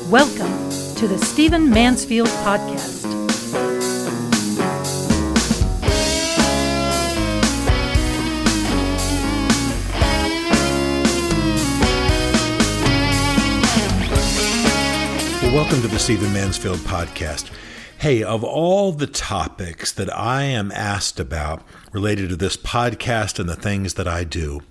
Welcome to the Stephen Mansfield Podcast. Well, welcome to the Stephen Mansfield Podcast. Hey, of all the topics that I am asked about related to this podcast and the things that I do,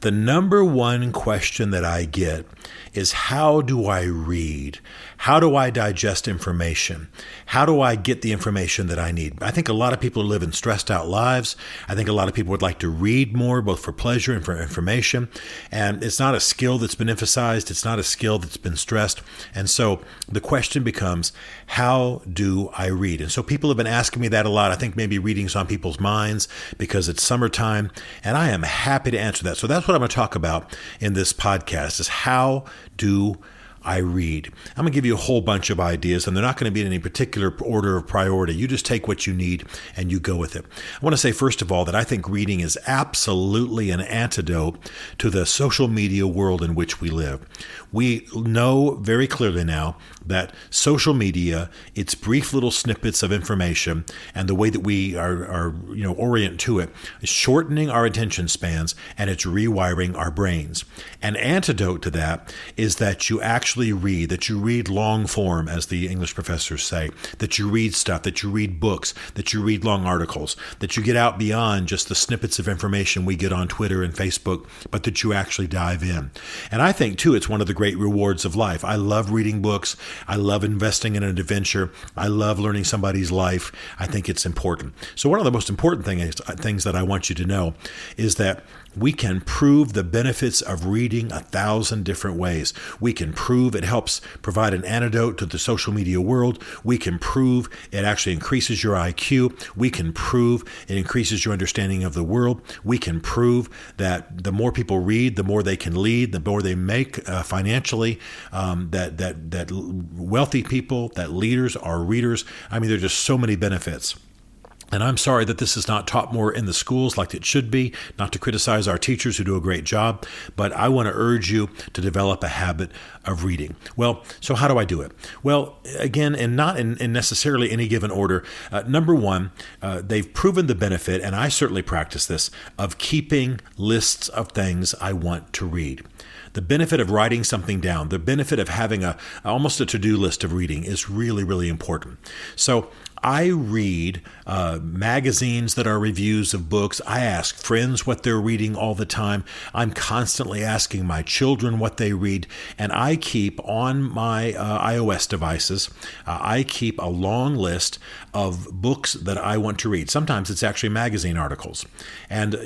the number one question that I get is, how do I read? How do I digest information? How do I get the information that I need? I think a lot of people live in stressed out lives. I think a lot of people would like to read more, both for pleasure and for information. And it's not a skill that's been emphasized. It's not a skill that's been stressed. And so the question becomes, how do I read? And so people have been asking me that a lot. I think maybe reading's on people's minds because it's summertime. And I am happy to answer that. So that's what I'm going to talk about in this podcast, is how do I read. I'm going to give you a whole bunch of ideas, and they're not going to be in any particular order of priority. You just take what you need and you go with it. I want to say, first of all, that I think reading is absolutely an antidote to the social media world in which we live. We know very clearly now that social media, its brief little snippets of information, and the way that we are orient to it, is shortening our attention spans, and it's rewiring our brains. An antidote to that is that you actually read, that you read long form, as the English professors say, that you read stuff, that you read books, that you read long articles, that you get out beyond just the snippets of information we get on Twitter and Facebook, but that you actually dive in. And I think, too, it's one of the great rewards of life. I love reading books. I love investing in an adventure. I love learning somebody's life. I think it's important. So one of the most important things that I want you to know is that we can prove the benefits of reading 1,000 different ways. We can prove it helps provide an antidote to the social media world. We can prove it actually increases your IQ. We can prove it increases your understanding of the world. We can prove that the more people read, the more they can lead, the more they make financially, that wealthy people, that leaders are readers. I mean, there are just so many benefits. And I'm sorry that this is not taught more in the schools like it should be, not to criticize our teachers who do a great job, but I want to urge you to develop a habit of reading. Well, so how do I do it? Well, again, and not in necessarily any given order. Number one, they've proven the benefit, and I certainly practice this, of keeping lists of things I want to read. The benefit of writing something down, the benefit of having almost a to-do list of reading is really, really important. So I read magazines that are reviews of books. I ask friends what they're reading all the time. I'm constantly asking my children what they read. And I keep on my iOS devices, I keep a long list of books that I want to read. Sometimes it's actually magazine articles. And,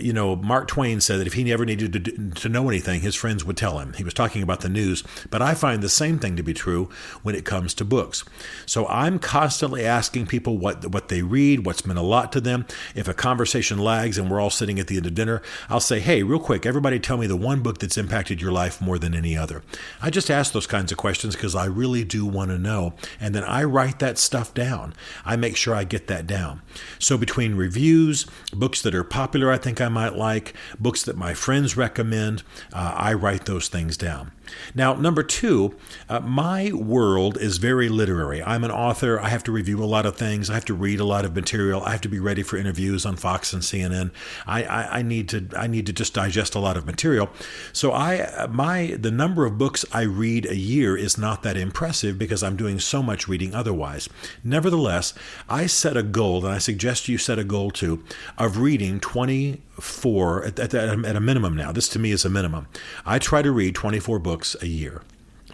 Mark Twain said that if he never needed to know anything, his friends would tell him. He was talking about the news. But I find the same thing to be true when it comes to books. So I'm constantly asking people what they read, what's meant a lot to them. If a conversation lags and we're all sitting at the end of dinner, I'll say, hey, real quick, everybody tell me the one book that's impacted your life more than any other. I just ask those kinds of questions because I really do want to know. And then I write that stuff down. I make sure I get that down. So between reviews, books that are popular I think I might like, books that my friends recommend, I write those things down. Now, number two, my world is very literary. I'm an author. I have to review a lot of things. I have to read a lot of material. I have to be ready for interviews on Fox and CNN. I need to just digest a lot of material. So the number of books I read a year is not that impressive because I'm doing so much reading otherwise. Nevertheless, I set a goal, and I suggest you set a goal too, of reading 24 at a minimum now. This to me is a minimum. I try to read 24 books a year.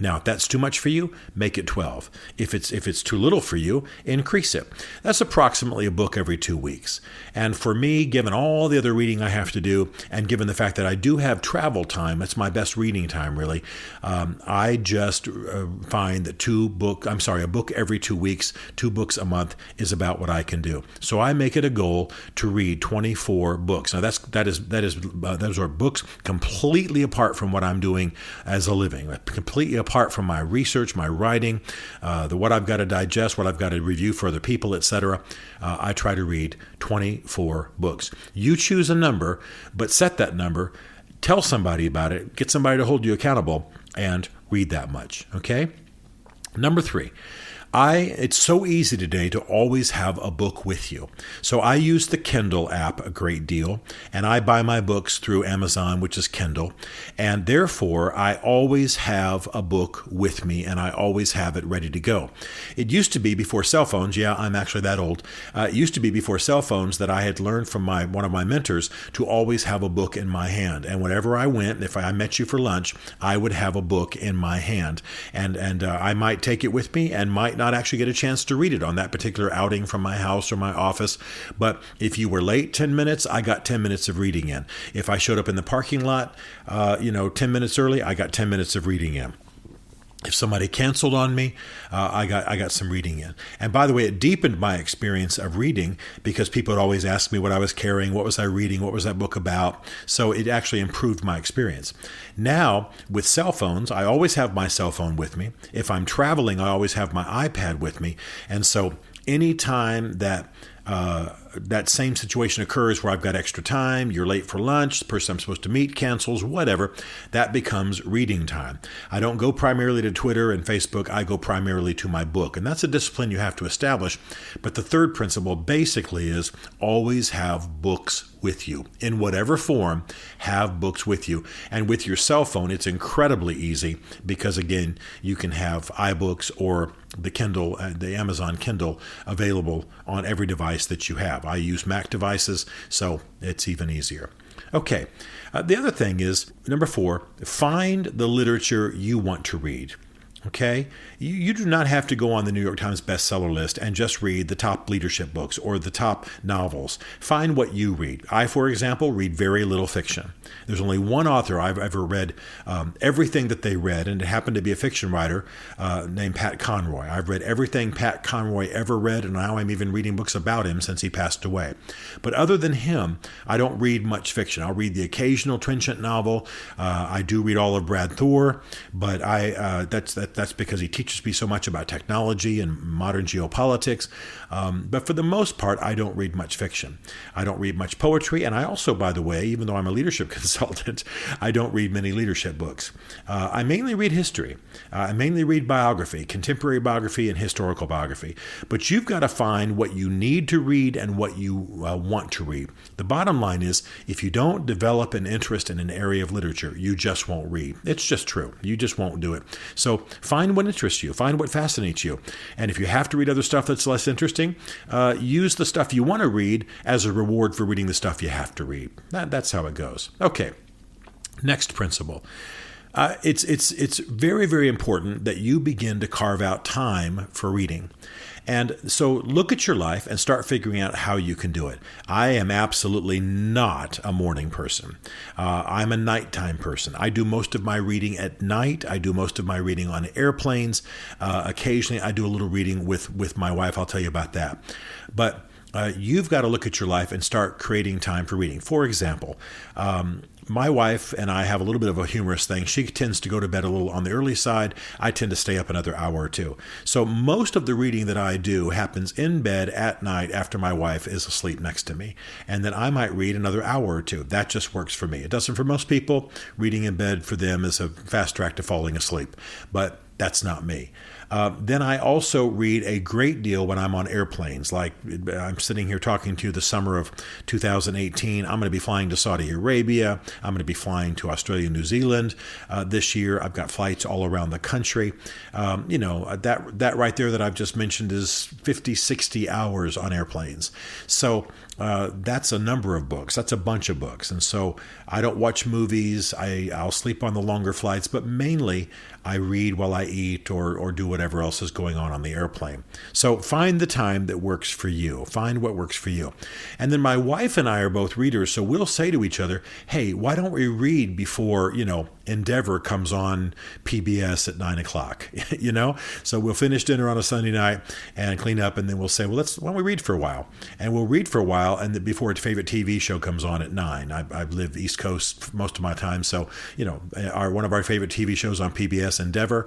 Now, if that's too much for you, make it 12. If it's too little for you, increase it. That's approximately a book every 2 weeks. And for me, given all the other reading I have to do, and given the fact that I do have travel time, that's my best reading time, really, I just find that a book every 2 weeks, 2 books a month is about what I can do. So I make it a goal to read 24 books. Now, those are books completely apart from what I'm doing as a living, completely apart from my research, my writing, what I've got to digest, what I've got to review for other people, etc. I try to read 24 books. You choose a number, but set that number, tell somebody about it, get somebody to hold you accountable, and read that much, okay? Number 3, it's so easy today to always have a book with you. So I use the Kindle app a great deal, and I buy my books through Amazon, which is Kindle, and therefore I always have a book with me, and I always have it ready to go. It used to be before cell phones. Yeah, I'm actually that old. It used to be before cell phones that I had learned from one of my mentors to always have a book in my hand, and wherever I went, if I met you for lunch, I would have a book in my hand, and I might take it with me and might not actually get a chance to read it on that particular outing from my house or my office. But if you were late 10 minutes, I got 10 minutes of reading in. If I showed up in the parking lot, 10 minutes early, I got 10 minutes of reading in. If somebody canceled on me, I got some reading in. And by the way, it deepened my experience of reading because people would always ask me what I was carrying, what was I reading, what was that book about. So it actually improved my experience. Now, with cell phones, I always have my cell phone with me. If I'm traveling, I always have my iPad with me. And so anytime that same situation occurs where I've got extra time, you're late for lunch, the person I'm supposed to meet cancels, whatever, that becomes reading time. I don't go primarily to Twitter and Facebook, I go primarily to my book. And that's a discipline you have to establish. But the third principle basically is always have books with you. In whatever form, have books with you. And with your cell phone, it's incredibly easy because, again, you can have iBooks or the Kindle, the Amazon Kindle available on every device that you have. I use Mac devices, so it's even easier. Okay, the other thing is, number 4, find the literature you want to read. Okay, you do not have to go on the New York Times bestseller list and just read the top leadership books or the top novels. Find what you read. I, for example, read very little fiction. There's only one author I've ever read everything that they read, and it happened to be a fiction writer named Pat Conroy. I've read everything Pat Conroy ever read, and now I'm even reading books about him since he passed away. But other than him, I don't read much fiction. I'll read the occasional trenchant novel. I do read all of Brad Thor, but that's because he teaches me so much about technology and modern geopolitics. But for the most part, I don't read much fiction. I don't read much poetry. And I also, by the way, even though I'm a leadership consultant, I don't read many leadership books. I mainly read history. I mainly read biography, contemporary biography and historical biography. But you've got to find what you need to read and what you want to read. The bottom line is, if you don't develop an interest in an area of literature, you just won't read. It's just true. You just won't do it. So find what interests you. Find what fascinates you. And if you have to read other stuff that's less interesting, use the stuff you want to read as a reward for reading the stuff you have to read. That's how it goes. Okay, next principle. It's very, very important that you begin to carve out time for reading. And so look at your life and start figuring out how you can do it. I am absolutely not a morning person. I'm a nighttime person. I do most of my reading at night. I do most of my reading on airplanes. Occasionally, I do a little reading with my wife. I'll tell you about that. But you've got to look at your life and start creating time for reading. For example, my wife and I have a little bit of a humorous thing. She tends to go to bed a little on the early side. I tend to stay up another hour or two. So most of the reading that I do happens in bed at night after my wife is asleep next to me. And then I might read another hour or two. That just works for me. It doesn't for most people. Reading in bed for them is a fast track to falling asleep. But that's not me. Then I also read a great deal when I'm on airplanes. Like I'm sitting here talking to you the summer of 2018. I'm going to be flying to Saudi Arabia. I'm going to be flying to Australia and New Zealand this year. I've got flights all around the country. That right there that I've just mentioned is 50, 60 hours on airplanes. So that's a number of books. That's a bunch of books. And so I don't watch movies. I'll sleep on the longer flights, but mainly I read while I eat or do whatever else is going on the airplane. So find the time that works for you. Find what works for you. And then my wife and I are both readers, so we'll say to each other, hey, why don't we read before, Endeavor comes on PBS at 9 o'clock, So we'll finish dinner on a Sunday night and clean up, and then we'll say, well, why don't we read for a while? And we'll read for a while while, and before its favorite TV show comes on at 9. I live East Coast most of my time, so one of our favorite TV shows on PBS, Endeavor,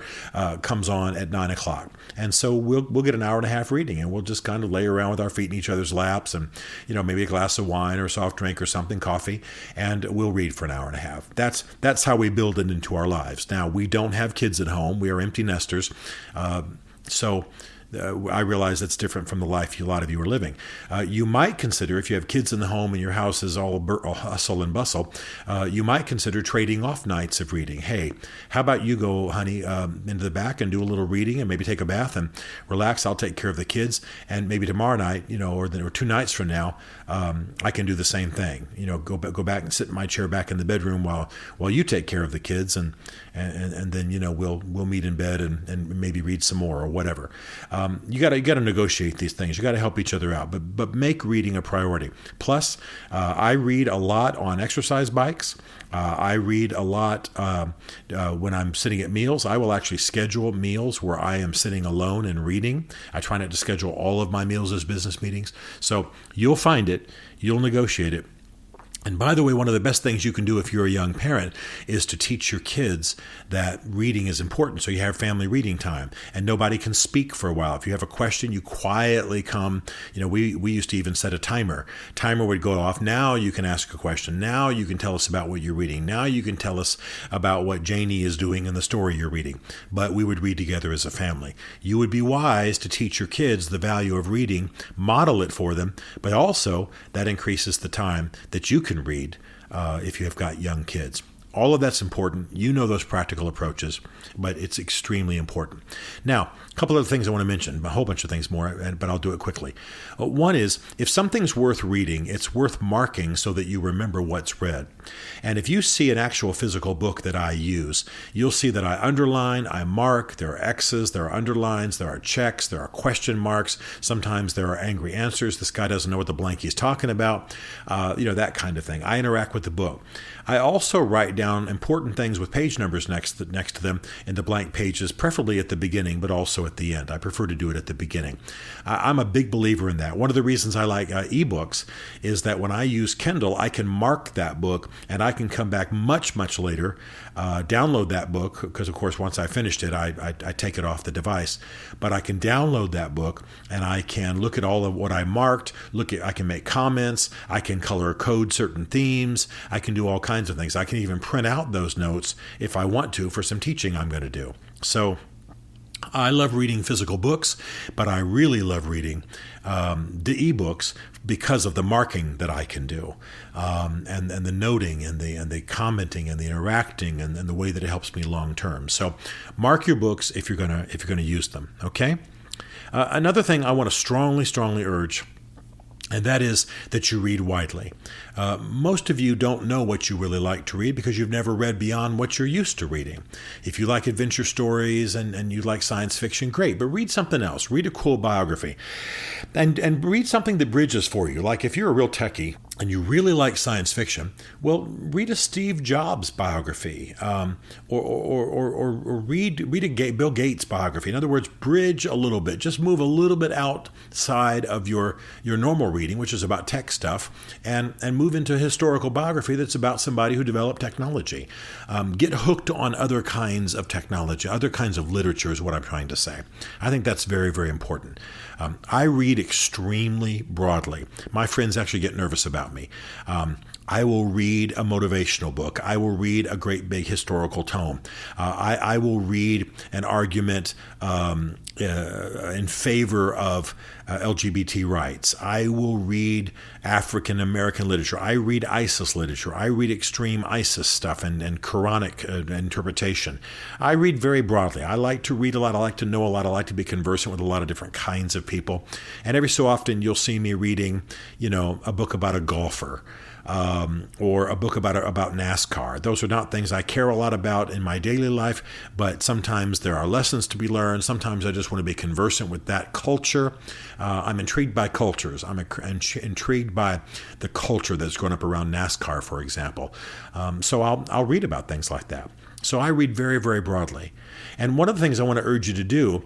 comes on at 9 o'clock, and so we'll get an hour and a half reading, and we'll just kind of lay around with our feet in each other's laps, and maybe a glass of wine or a soft drink or something, coffee, and we'll read for an hour and a half. That's how we build it into our lives. Now, we don't have kids at home. We are empty nesters, so I realize that's different from the life a lot of you are living. You might consider, if you have kids in the home and your house is all hustle and bustle, you might consider trading off nights of reading. Hey, how about you go, honey, into the back and do a little reading and maybe take a bath and relax. I'll take care of the kids. And maybe tomorrow night, or 2 nights from now, I can do the same thing. Go back and sit in my chair back in the bedroom while you take care of the kids, and then we'll meet in bed and maybe read some more or whatever. You got to negotiate these things. You got to help each other out, but make reading a priority. Plus, I read a lot on exercise bikes. I read a lot when I'm sitting at meals. I will actually schedule meals where I am sitting alone and reading. I try not to schedule all of my meals as business meetings. So you'll find it. You'll negotiate it. And by the way, one of the best things you can do if you're a young parent is to teach your kids that reading is important. So you have family reading time and nobody can speak for a while. If you have a question, you quietly come. We used to even set a timer. Timer would go off. Now you can ask a question. Now you can tell us about what you're reading. Now you can tell us about what Janie is doing in the story you're reading. But we would read together as a family. You would be wise to teach your kids the value of reading, model it for them, but also that increases the time that you can read if you have got young kids. All of that's important. You know those practical approaches, but it's extremely important. Now, a couple other things I want to mention, a whole bunch of things more, but I'll do it quickly. One is, if something's worth reading, it's worth marking so that you remember what's read. And if you see an actual physical book that I use, you'll see that I underline, I mark, there are X's, there are underlines, there are checks, there are question marks. Sometimes there are angry answers. This guy doesn't know what the blank he's talking about, that kind of thing. I interact with the book. I also write down important things with page numbers next to them in the blank pages, preferably at the beginning, but also at the end. I prefer to do it at the beginning. I'm a big believer in that. One of the reasons I like ebooks is that when I use Kindle, I can mark that book and I can come back much, much later, download that book, because of course once I finished it, I take it off the device. But I can download that book and I can look at all of what I marked, I can make comments, I can color code certain themes, I can do all kinds of things. I can even print out those notes if I want to for some teaching I'm going to do. So I love reading physical books, but I really love reading the ebooks because of the marking that I can do, and the noting and the commenting and the interacting and the way that it helps me long term. So mark your books if you're gonna use them. Okay. Another thing I want to strongly urge, and that is that you read widely. Most of you don't know what you really like to read because you've never read beyond what you're used to reading. If you like adventure stories and you like science fiction, great, but read something else. Read a cool biography. And read something that bridges for you. Like if you're a real techie and you really like science fiction, well, read a Steve Jobs biography, or read a Bill Gates biography. In other words, bridge a little bit. Just move a little bit outside of your normal reading, which is about tech stuff, and move into a historical biography that's about somebody who developed technology. Get hooked on other kinds of technology, other kinds of literature is what I'm trying to say. I think that's very, very important. I read extremely broadly. My friends actually get nervous about me. I will read a motivational book. I will read a great big historical tome. I will read an argument in favor of LGBT rights. I will read African American literature. I read ISIS literature. I read extreme ISIS stuff and Quranic interpretation. I read very broadly. I like to read a lot. I like to know a lot. I like to be conversant with a lot of different kinds of people. And every so often you'll see me reading, a book about a golfer. Or a book about NASCAR. Those are not things I care a lot about in my daily life, but sometimes there are lessons to be learned. Sometimes I just want to be conversant with that culture. I'm intrigued by cultures. I'm intrigued by the culture that's grown up around NASCAR, for example. So I'll read about things like that. So I read very, very broadly. And one of the things I want to urge you to do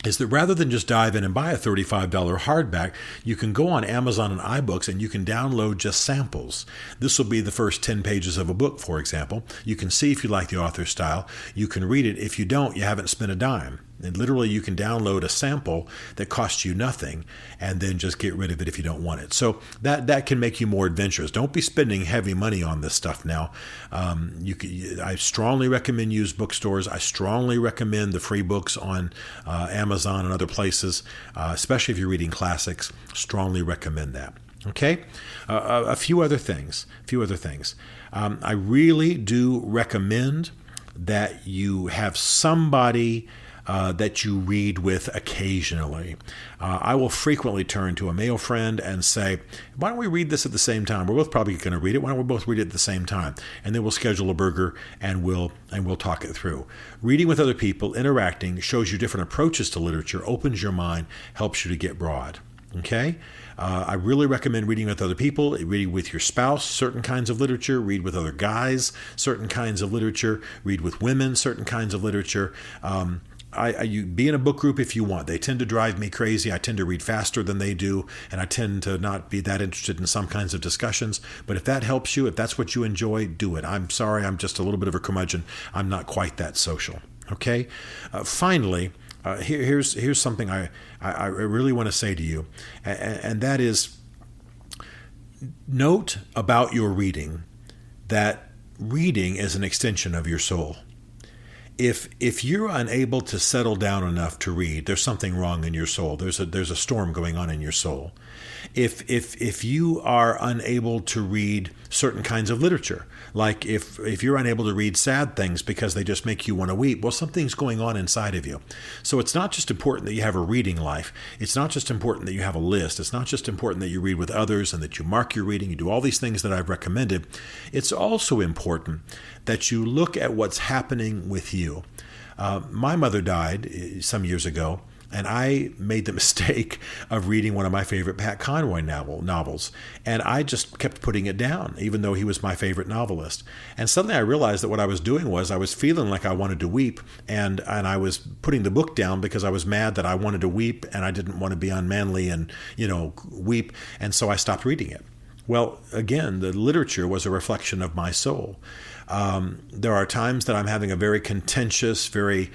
is that rather than just dive in and buy a $35 hardback, you can go on Amazon and iBooks and you can download just samples. This will be the first 10 pages of a book, for example. You can see if you like the author's style. You can read it. If you don't, you haven't spent a dime. And literally, you can download a sample that costs you nothing and then just get rid of it if you don't want it. So that can make you more adventurous. Don't be spending heavy money on this stuff now. I strongly recommend used bookstores. I strongly recommend the free books on Amazon and other places, especially if you're reading classics. Strongly recommend that. Okay? A few other things. I really do recommend that you have somebody that you read with occasionally. I will frequently turn to a male friend and say, why don't we read this at the same time? We're both probably going to read it. Why don't we both read it at the same time? And then we'll schedule a burger and we'll talk it through. Reading with other people, interacting, shows you different approaches to literature, opens your mind, helps you to get broad. Okay? I really recommend reading with other people, reading with your spouse, certain kinds of literature, read with other guys, certain kinds of literature, read with women, certain kinds of literature. You be in a book group if you want. They tend to drive me crazy. I tend to read faster than they do, and I tend to not be that interested in some kinds of discussions. But if that helps you, if that's what you enjoy, do it. I'm sorry, I'm just a little bit of a curmudgeon. I'm not quite that social. Okay? Finally, here's something I really want to say to you, and that is, note about your reading that reading is an extension of your soul. If you're unable to settle down enough to read, there's something wrong in your soul. There's a storm going on in your soul. If you are unable to read certain kinds of literature, like if you're unable to read sad things because they just make you want to weep, well, something's going on inside of you. So it's not just important that you have a reading life. It's not just important that you have a list. It's not just important that you read with others and that you mark your reading. You do all these things that I've recommended. It's also important that you look at what's happening with you. My mother died some years ago, and I made the mistake of reading one of my favorite Pat Conroy novels, and I just kept putting it down, even though he was my favorite novelist. And suddenly I realized that what I was doing was I was feeling like I wanted to weep, and I was putting the book down because I was mad that I wanted to weep, and I didn't want to be unmanly and, weep, and so I stopped reading it. Well, again, the literature was a reflection of my soul. There are times that I'm having a very contentious, I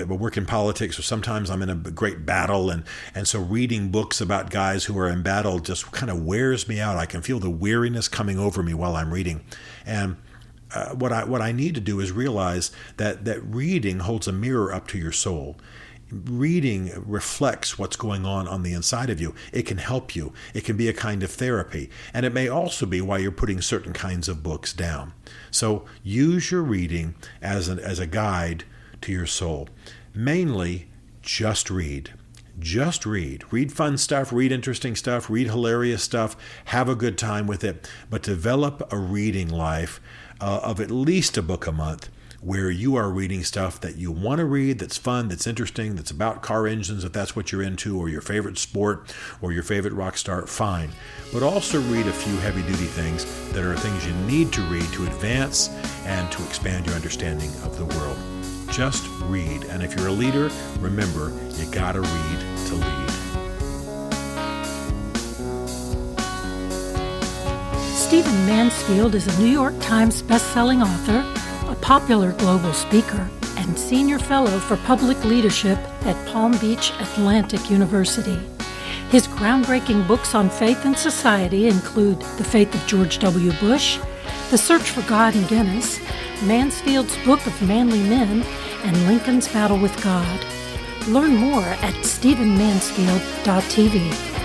work in politics, or sometimes I'm in a great battle, and so reading books about guys who are in battle just kind of wears me out. I can feel the weariness coming over me while I'm reading. And what I need to do is realize that reading holds a mirror up to your soul. Reading reflects what's going on the inside of you. It can help you. It can be a kind of therapy. And it may also be why you're putting certain kinds of books down. So use your reading as a guide to your soul. Mainly, just read. Just read. Read fun stuff, read interesting stuff, read hilarious stuff, have a good time with it, but develop a reading life of at least a book a month, where you are reading stuff that you want to read, that's fun, that's interesting, that's about car engines, if that's what you're into, or your favorite sport, or your favorite rock star, fine. But also read a few heavy-duty things that are things you need to read to advance and to expand your understanding of the world. Just read. And if you're a leader, remember, you gotta read to lead. Stephen Mansfield is a New York Times best-selling author, a popular global speaker, and senior fellow for public leadership at Palm Beach Atlantic University. His groundbreaking books on faith and society include The Faith of George W. Bush, The Search for God in Guinness, Mansfield's Book of Manly Men, and Lincoln's Battle with God. Learn more at stephenmansfield.tv.